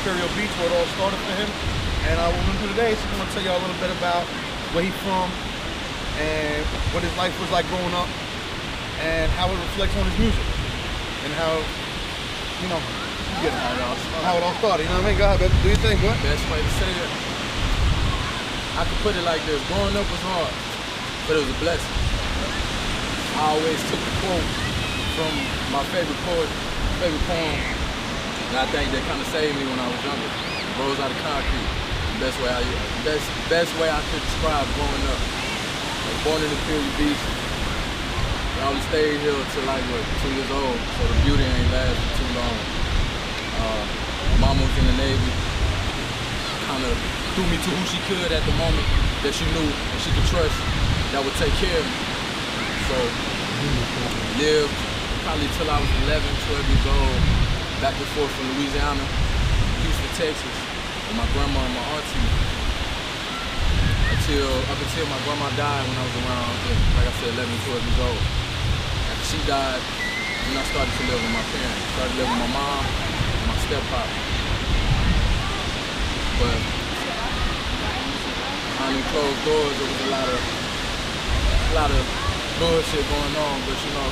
Imperial Beach, where it all started for him. And what we're gonna do today is we're gonna tell y'all a little bit about where he's from and what his life was like growing up and how it reflects on his music and how, you know, how it all started. You know what I mean? Go ahead, baby. Do your thing, boy. Best way to say it, I could put it like this. Growing up was hard, but it was a blessing. I always took a quote from my favorite poet, favorite poem, and I think that kind of saved me when I was younger. Rose out of concrete. Best way I could describe growing up. Like born in the Imperial Beach. I only stayed here until like what, 2 years old, so the beauty ain't lasted too long. Mama was in the Navy. Kind of threw me to who she could at the moment that she knew and she could trust that would take care of me. So lived probably till I was 11, 12 years old, back and forth from Louisiana, Houston, Texas, with my grandma and my auntie, up until my grandma died when I was around, like I said, 11, 12 years old. After she died, then I started to live with my parents. Started living with my mom and my step-pop. But behind them closed doors, there was a lot of bullshit going on. But you know,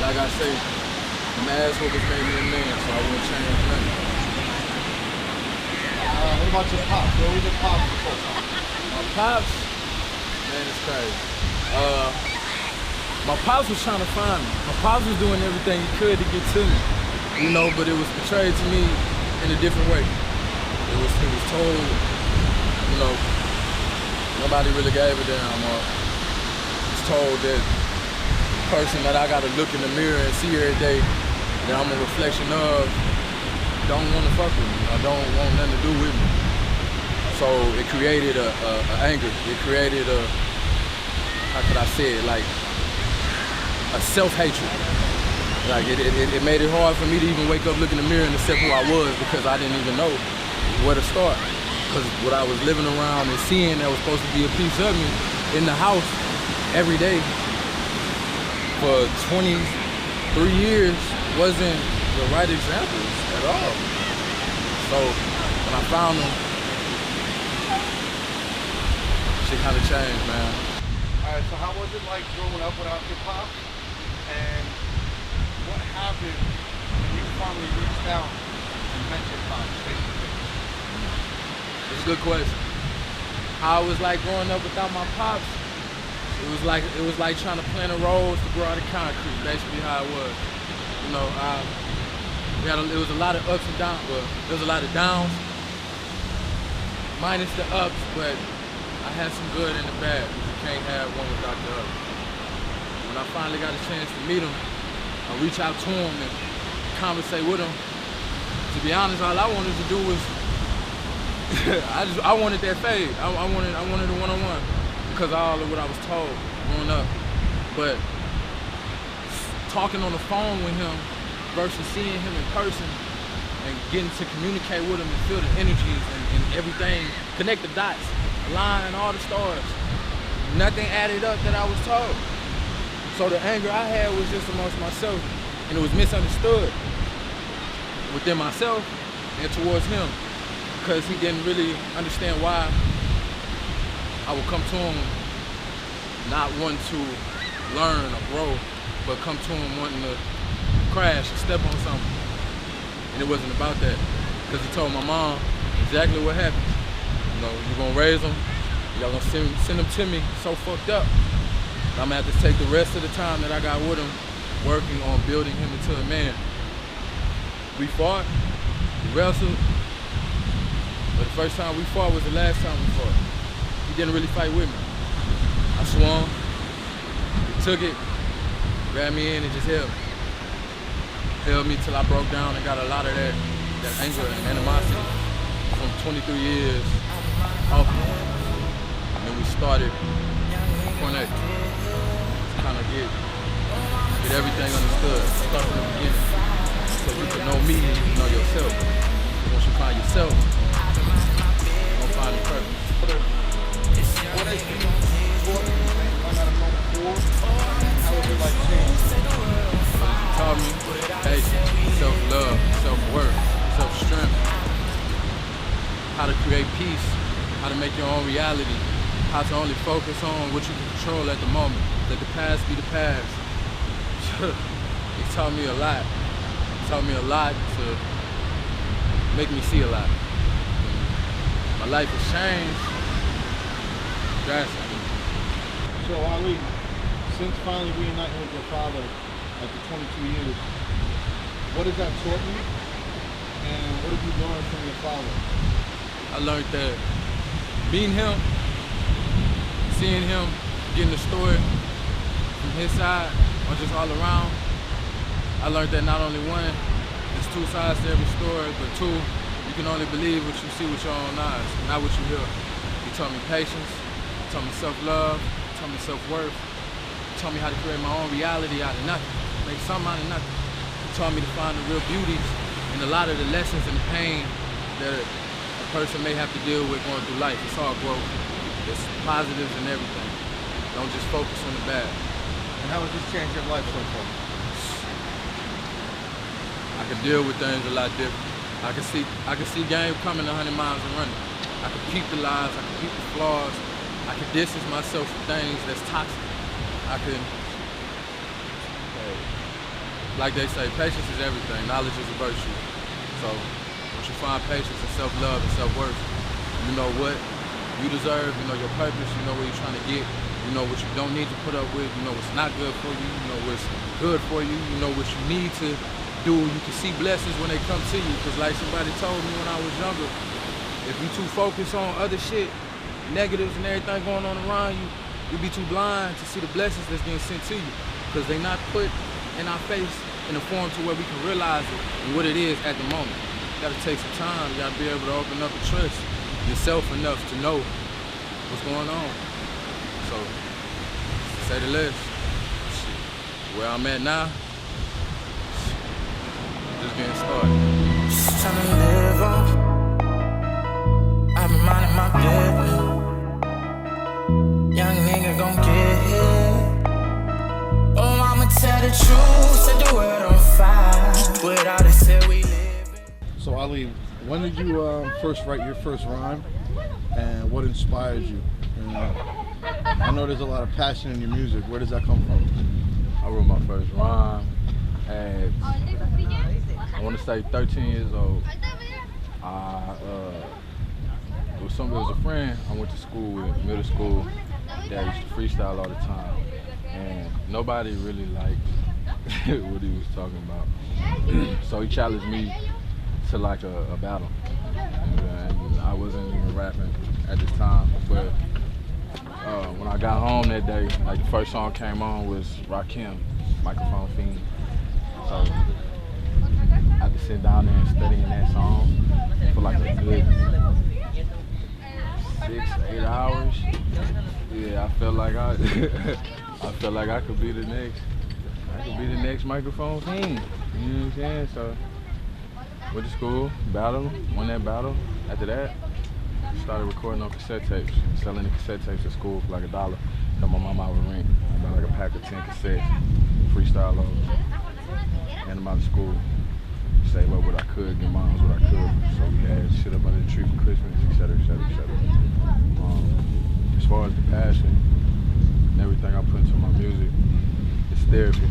like I say, my ass whoopers made me a man, so I wouldn't change nothing. What about your pops? Where was your pops before? My pops, man, it's crazy. My pops was trying to find me. My pops was doing everything he could to get to me, you know, but it was portrayed to me in a different way. It was told, you know, nobody really gave a damn. It was told that the person that I gotta look in the mirror and see every day, that I'm a reflection of, don't want to fuck with me. I don't want nothing to do with me. So it created a anger. It created a, how could I say it, like a self-hatred. Like it made it hard for me to even wake up, look in the mirror and accept who I was because I didn't even know where to start. Because what I was living around and seeing that was supposed to be a piece of me in the house every day for 23 years wasn't the right examples at all. So when I found them, shit kind of changed, man. All right, so how was it like growing up without your pops? And what happened when you finally reached out and met your pops face-to-face? It's a good question. How it was like growing up without my pops? It was like trying to plant a rose to grow out of concrete. Basically, how it was. You know, it was a lot of ups and downs. Well, there was a lot of downs, minus the ups, but I had some good and the bad. You can't have one without the other. When I finally got a chance to meet him, I reached out to him and conversate with him. To be honest, all I wanted to do was I wanted that fade. I wanted a one-on-one because of all of what I was told growing up. But talking on the phone with him versus seeing him in person and getting to communicate with him and feel the energies and everything, connect the dots, align all the stars. Nothing added up that I was told. So the anger I had was just amongst myself, and it was misunderstood within myself and towards him, because he didn't really understand why I would come to him not wanting to learn or grow, but come to him wanting to crash and step on something. And it wasn't about that, because he told my mom exactly what happened. You know, you're gonna raise them, y'all gonna send them to me so fucked up. I'm gonna have to take the rest of the time that I got with him working on building him into a man. We fought, we wrestled, but the first time we fought was the last time we fought. He didn't really fight with me. I swung, he took it, grabbed me in and just held me. Held me till I broke down and got a lot of that anger and animosity from 23 years off. And then we started point A. Kind of get everything understood. Start from the beginning. So you can know me and you can know yourself. Once you find yourself, you're gonna find the purpose. What is it? I gotta know before. How was it like changed? Taught me patience, self-love, self-worth, self-strength. how to only focus on what you can control at the moment. Let the past be the past. He taught me a lot. He taught me a lot to make me see a lot. My life has changed drastically. So Ali, since finally reuniting with your father after 22 years, what has that taught you? And what have you learned from your father? I learned that meeting him, seeing him, getting the story from his side or just all around, I learned that not only one, there's two sides to every story, but two, you can only believe what you see with your own eyes, not what you hear. He taught me patience, he taught me self-love, he taught me self-worth, he taught me how to create my own reality out of nothing, make something out of nothing. He taught me to find the real beauties in a lot of the lessons and the pain that a person may have to deal with going through life. It's all growth. It's positives and everything. Don't just focus on the bad. And how has this changed your life so far? I can deal with things a lot different. I can see game coming 100 miles and running. I can peep the lies, I can peep the flaws. I can distance myself from things that's toxic. I can, like they say, patience is everything. Knowledge is a virtue. So once you find patience and self-love and self-worth, you know what you deserve, you know your purpose, you know where you're trying to get, you know what you don't need to put up with, you know what's not good for you, you know what's good for you, you know what you need to do. You can see blessings when they come to you, because like somebody told me when I was younger, if you too focused on other shit, negatives and everything going on around you, you be too blind to see the blessings that's getting sent to you, because they not put in our face in a form to where we can realize it and what it is at the moment. You gotta take some time, you gotta be able to open up and trust yourself enough to know what's going on. So, to say the least, where I'm at now, just getting started. Just trying to live on. I've been minding my business. Young nigga gon' get hit. Oh, I'ma tell the truth, set the world on fire. Without it, said we live. So Ali, when did you first write your first rhyme, and what inspired you? I know there's a lot of passion in your music. Where does that come from? I wrote my first rhyme at, I want to say 13 years old. It was a friend I went to school with, middle school, that used to freestyle all the time. And nobody really liked what he was talking about. So he challenged me to like a battle. And I wasn't even rapping at this time, but when I got home that day, like the first song came on was Rakim, Microphone Fiend. So I had to sit down there and studying that song for like a good 6-8 hours. Yeah, I felt like I could be the next Microphone Fiend. You know what I'm saying? So went to school, battled, won that battle. After that, started recording on cassette tapes, selling the cassette tapes at school for like $1. Got my mom out with rent. I bought like a pack of 10 cassettes, freestyle over, hand them out of school, save up what I could, get moms what I could. So we had shit up under the tree for Christmas, etc., etc., etc. As far as the passion and everything I put into my music, it's therapy.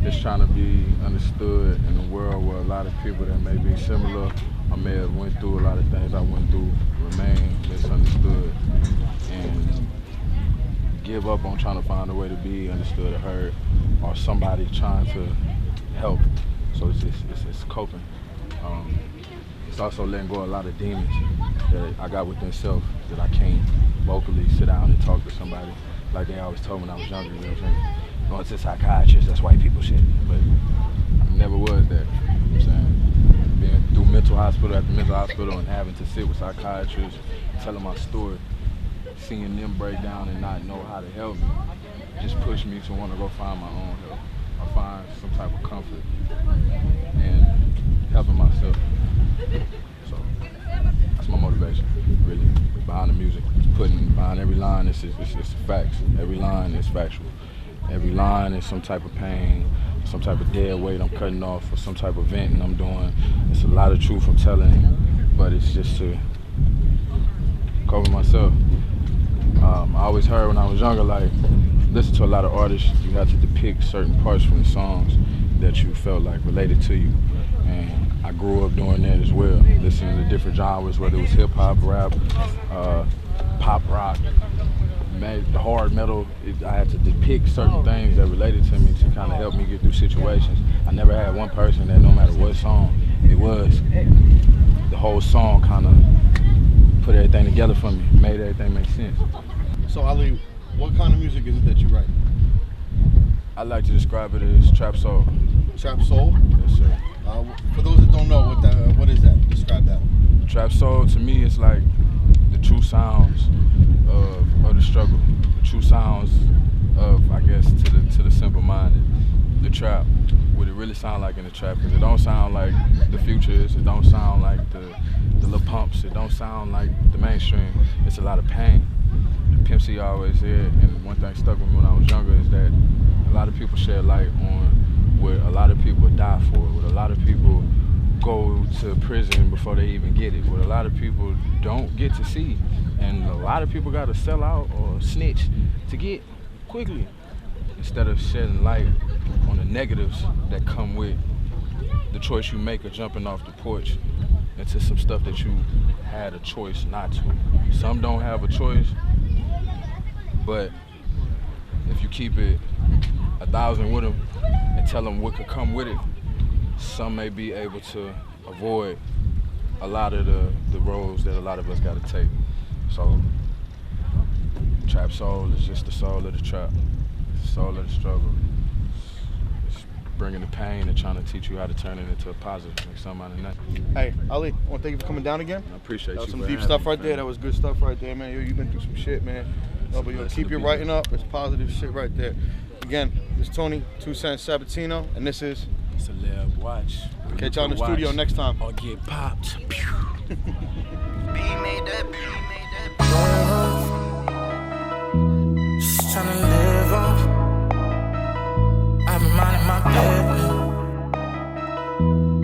It's trying to be understood in a world where a lot of people that may be similar or may have went through a lot of things I went through remain misunderstood and give up on trying to find a way to be understood or heard, or somebody trying to help. So it's coping. It's also letting go of a lot of demons that I got within self that I can't vocally sit down and talk to somebody like they always told me when I was younger. You know what I'm saying? Going to a psychiatrist, that's white people shit. But I never was that. You know what I'm saying? Being through mental hospital after mental hospital and having to sit with psychiatrists, telling my story, seeing them break down and not know how to help me, just pushed me to want to go find my own help. I find some type of comfort in helping myself. So that's my motivation, really, behind the music. Behind every line, it's facts. Every line is factual. Every line is some type of pain, some type of dead weight I'm cutting off, or some type of venting I'm doing. It's a lot of truth I'm telling, but it's just to cover myself. always heard when I was younger, like, listen to a lot of artists, you have to depict certain parts from the songs that you felt like related to you. And I grew up doing that as well, listening to different genres, whether it was hip hop, rap, pop rock, the hard metal. I had to depict certain things that related to me to kind of help me get through situations. I never had one person that no matter what song it was, the whole song kind of put everything together for me, made everything make sense. So Ali, what kind of music is it that you write? I like to describe it as trap soul. Trap soul? Yes, sir. For those that don't know, what is that? Describe that. Trap soul to me is like the true sounds of the struggle, the true sounds of, I guess, to the simple-minded, the trap. What it really sound like in the trap, because it don't sound like the Futures, it don't sound like the Lil Pumps, it don't sound like the mainstream. It's a lot of pain. Pimp C always said, and one thing stuck with me when I was younger, is that a lot of people shed light on what a lot of people die for, what a lot of people go to prison before they even get it, what a lot of people don't get to see, and a lot of people got to sell out or snitch to get quickly, instead of shedding light on the negatives that come with the choice you make of jumping off the porch into some stuff that you had a choice not to. Some don't have a choice, but if you keep it 1,000 with them and tell them what could come with it, some may be able to avoid a lot of the roads that a lot of us got to take. So, trap soul is just the soul of the trap. It's the soul of the struggle. It's bringing the pain and trying to teach you how to turn it into a positive, make something out of nothing. Hey, Ali, I want to thank you for coming down again. I appreciate you. That was some deep stuff right there. That was good stuff right there, man. You've been through some shit, man. No, but you'll keep your writing up. It's positive shit right there. Again, this is Tony, 2 Cent Sabatino, and this is Celeb. Watch. Catch y'all in the studio next time. Or get popped. Just tryna live up. I've been minding my business.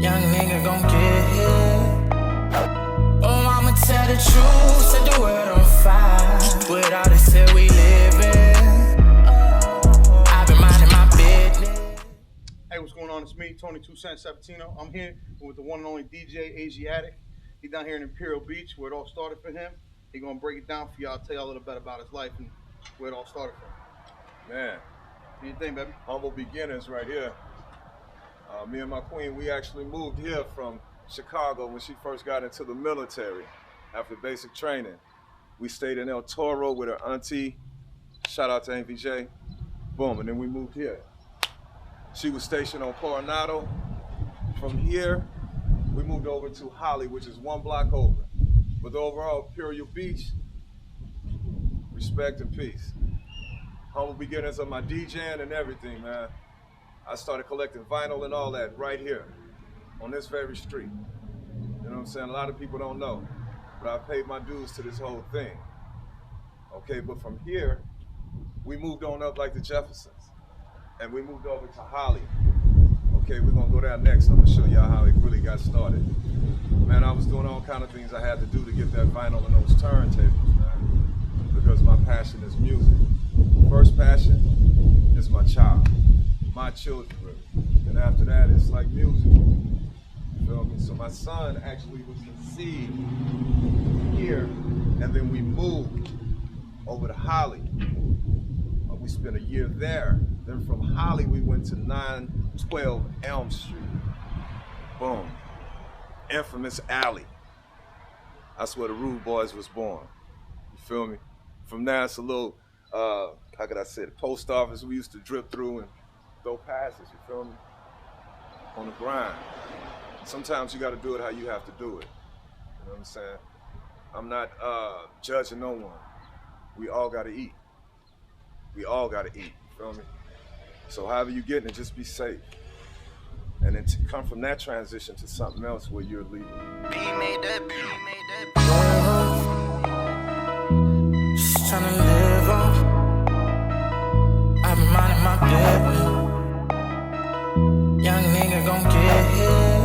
Young nigga gon' get hit. Oh, I'ma tell the truth, set the world on fire. With all this shit we living, I've been minding my business. Hey, what's going on? It's me, Tony 2 Cent Sabatino. I'm here with the one and only DJ Asiatic. He's down here in Imperial Beach, where it all started for him. He's gonna break it down for y'all, tell y'all a little bit about his life and where it all started from. Man, What do you think, baby? humble beginnings right here. Me and my queen, we actually moved here from Chicago when she first got into the military after basic training. We stayed in El Toro with her auntie. Shout out to Infmz. Boom, and then we moved here. She was stationed on Coronado. From here, we moved over to Holly, which is 1 block over. But the overall Imperial Beach, respect and peace. Humble beginnings of my DJing and everything, man. I started collecting vinyl and all that right here on this very street. You know what I'm saying? A lot of people don't know, but I paid my dues to this whole thing. Okay, but from here, we moved on up like the Jeffersons, and we moved over to Holly. Okay, we're gonna go there next. I'm gonna show y'all how it really got started. Man, I was doing all kind of things I had to do to get that vinyl and those turntables, man, because my passion is music. First passion is my child, my children, really. And after that, it's like music. You feel me? So my son actually was conceived here, and then we moved over to Holly. We spent a year there. Then from Holly, we went to 912 Elm Street. Boom. Infmz Ali. That's where the Rude Boys was born. You feel me? From there, it's a little, how could I say, the post office we used to drip through and throw passes, you feel me? On the grind. Sometimes you got to do it how you have to do it. You know what I'm saying? I'm not judging no one. We all got to eat. We all got to eat, you feel me? So however you getting it, just be safe. And then to come from that transition to something else where you're leaving. Just tryna live up. I've been minding my business. Young nigga gon' get hit.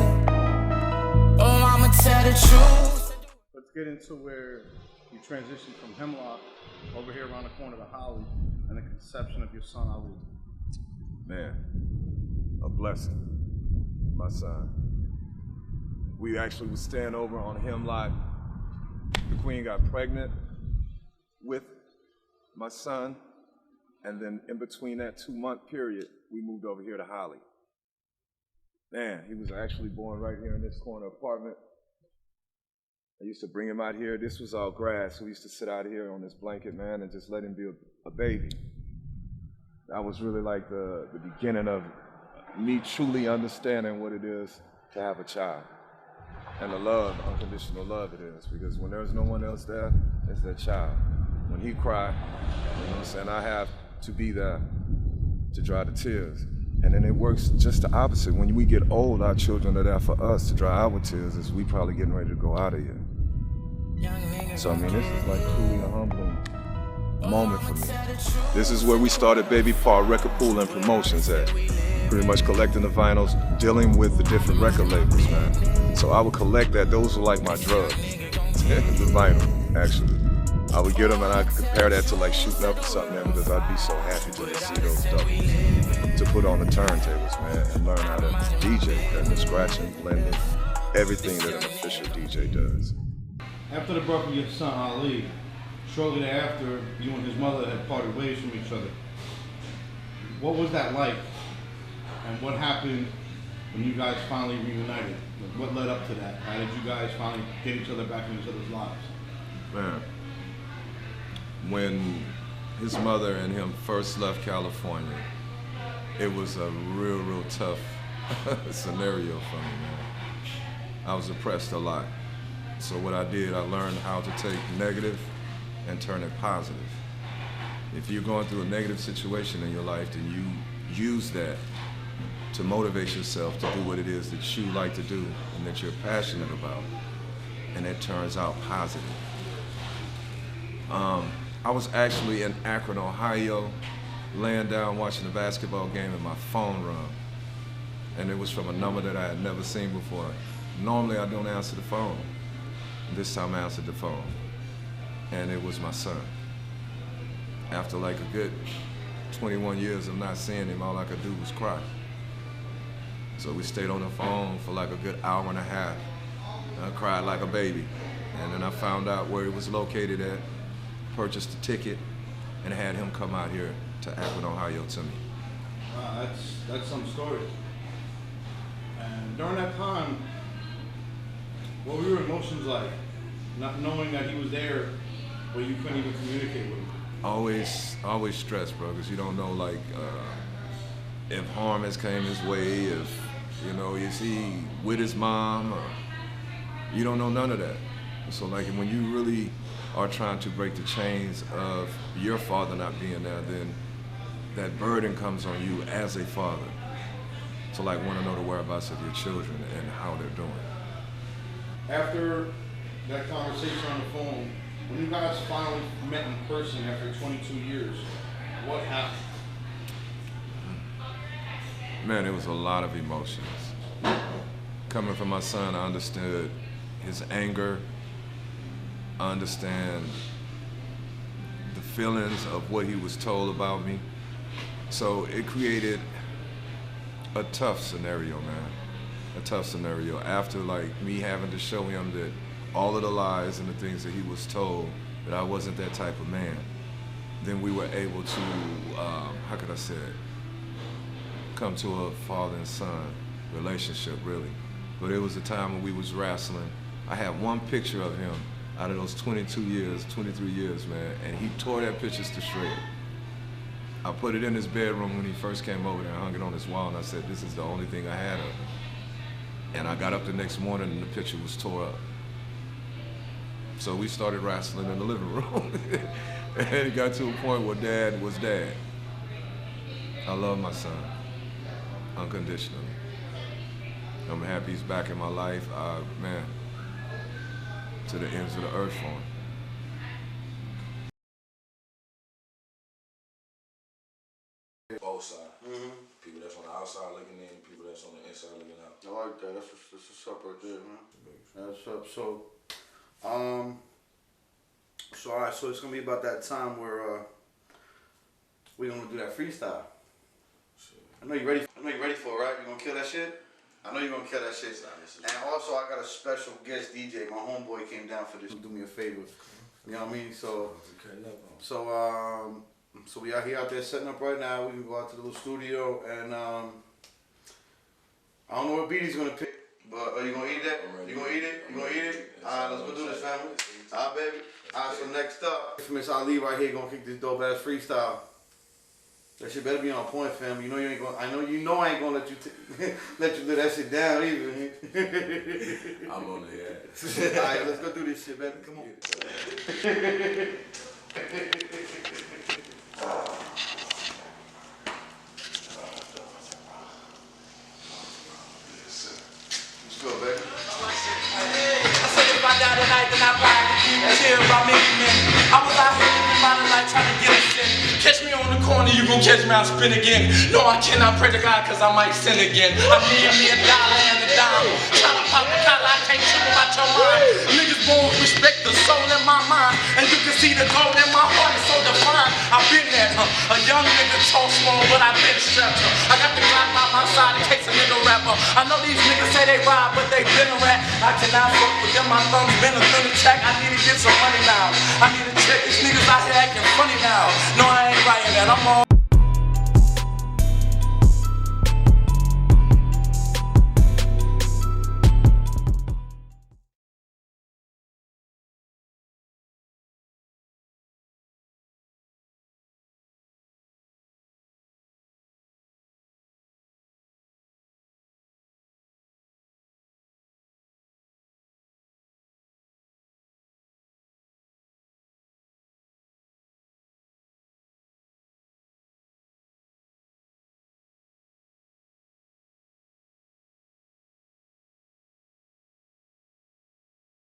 Oh, I'ma tell the truth. Let's get into where you transitioned from Hemlock over here around the corner to Holly and the conception of your son Ali. Man, a blessing, my son. We actually was staying over on Hemlock. The Queen got pregnant with my son, and then in between that 2-month period, we moved over here to Holly. Man, he was actually born right here in this corner apartment. I used to bring him out here. This was all grass. We used to sit out here on this blanket, man, and just let him be a baby. That was really like the beginning of me truly understanding what it is to have a child. And the love, unconditional love it is. Because when there's no one else there, it's that child. When he cried, you know what I'm saying, I have to be there to dry the tears. And then it works just the opposite. When we get old, our children are there for us to dry our tears as we probably getting ready to go out of here. So, I mean, this is like truly a humbling moment for me. This is where we started Baby Paul Record Pool and Promotions at. Pretty much collecting the vinyls, dealing with the different record labels, man. So I would collect that. Those were like my drugs, the vinyl, actually. I would get them and I could compare that to like shooting up or something, man, because I'd be so happy to see those doubles, to put on the turntables, man, and learn how to DJ, and the scratching, blending, everything that an official DJ does. After the birth of your son Ali, shortly thereafter, you and his mother had parted ways from each other. What was that like? And what happened when you guys finally reunited? What led up to that? How did you guys finally get each other back in each other's lives? Man, when his mother and him first left California, it was a real tough scenario for me, man. I was depressed a lot. So what I did, I learned how to take negative and turn it positive. If you're going through a negative situation in your life, then you use that to motivate yourself to do what it is that you like to do and that you're passionate about, and it turns out positive. I was actually in Akron, Ohio, laying down watching a basketball game and my phone rang, and it was from a number that I had never seen before. Normally I don't answer the phone. This time I answered the phone, and it was my son. After like a good 21 years of not seeing him, all I could do was cry. So we stayed on the phone for like a good hour and a half. I cried like a baby. And then I found out where he was located at, purchased a ticket, and had him come out here to Akron, Ohio to me. Wow, that's some story. And during that time, what were your emotions like? Not knowing that he was there, but you couldn't even communicate with him. Always stressed, bro, because you don't know, like, if harm has came his way, if, you know, is he with his mom, or you don't know none of that. So, like, when you really are trying to break the chains of your father not being there, then that burden comes on you as a father. So, like, want to know the whereabouts of your children and how they're doing. After that conversation on the phone, when you guys finally met in person after 22 years, what happened? Man, it was a lot of emotions. Coming from my son, I understood his anger. I understand the feelings of what he was told about me. So it created a tough scenario, man. A tough scenario. After like me having to show him that all of the lies and the things that he was told, that I wasn't that type of man, then we were able to, how could I say it, come to a father and son relationship, really. But it was a time when we was wrestling. I had one picture of him out of those 22 years, 23 years, man, and he tore that picture to shreds. I put it in his bedroom when he first came over there and hung it on his wall, and I said, this is the only thing I had of him. And I got up the next morning and the picture was tore up. So we started wrestling in the living room. And it got to a point where dad was dad. I love my son, unconditionally. I'm happy he's back in my life. Man, to the ends of the earth for him. Both sides. People that's on the outside looking in, people that's on the inside looking out. I like that. That's what's up right there, man. That's up. So, So alright, so it's gonna be about that time where we're gonna do that freestyle. I know you ready. I know you ready for it, right? You gonna kill that shit? I know you're gonna kill that shit. And also, I got a special guest DJ. My homeboy came down for this. Do me a favor. You know what I mean? So we out here out there setting up right now. We can go out to the little studio and I don't know what beat he's gonna pick, but are you gonna eat that? You gonna eat it? You gonna eat it? Alright, let's go do this, family. Alright, baby. Alright, so next up, Infmz Ali right here gonna kick this dope ass freestyle. That shit better be on point, fam. You know you ain't gonna. I ain't gonna let you let that shit down either. I'm on the ass. All right, let's go do this shit, baby. Come on. Let's go, baby. I said if I die tonight, then I ride with you. Chill by me, man. I was out here living my life trying to get a sin. Catch me on the corner, you gon' catch me, I'll spin again. No, I cannot pray to God, cause I might sin again. I need me $1 and a dime. Tryna pop the collar, I can't trip about your mind. Niggas born with respect the soul in my mind. And you can see the gold in my heart is so defined. I've been that, a young nigga talk small, but I've been strapped, I got the Glock by my side in case a nigga rapper. I know these niggas say they ride, but they been a rat. I cannot fuck with them, my thumb's been a thin attack. I need to get some money now. I need to check these niggas out here acting funny now. No, I ain't writing that, I'm all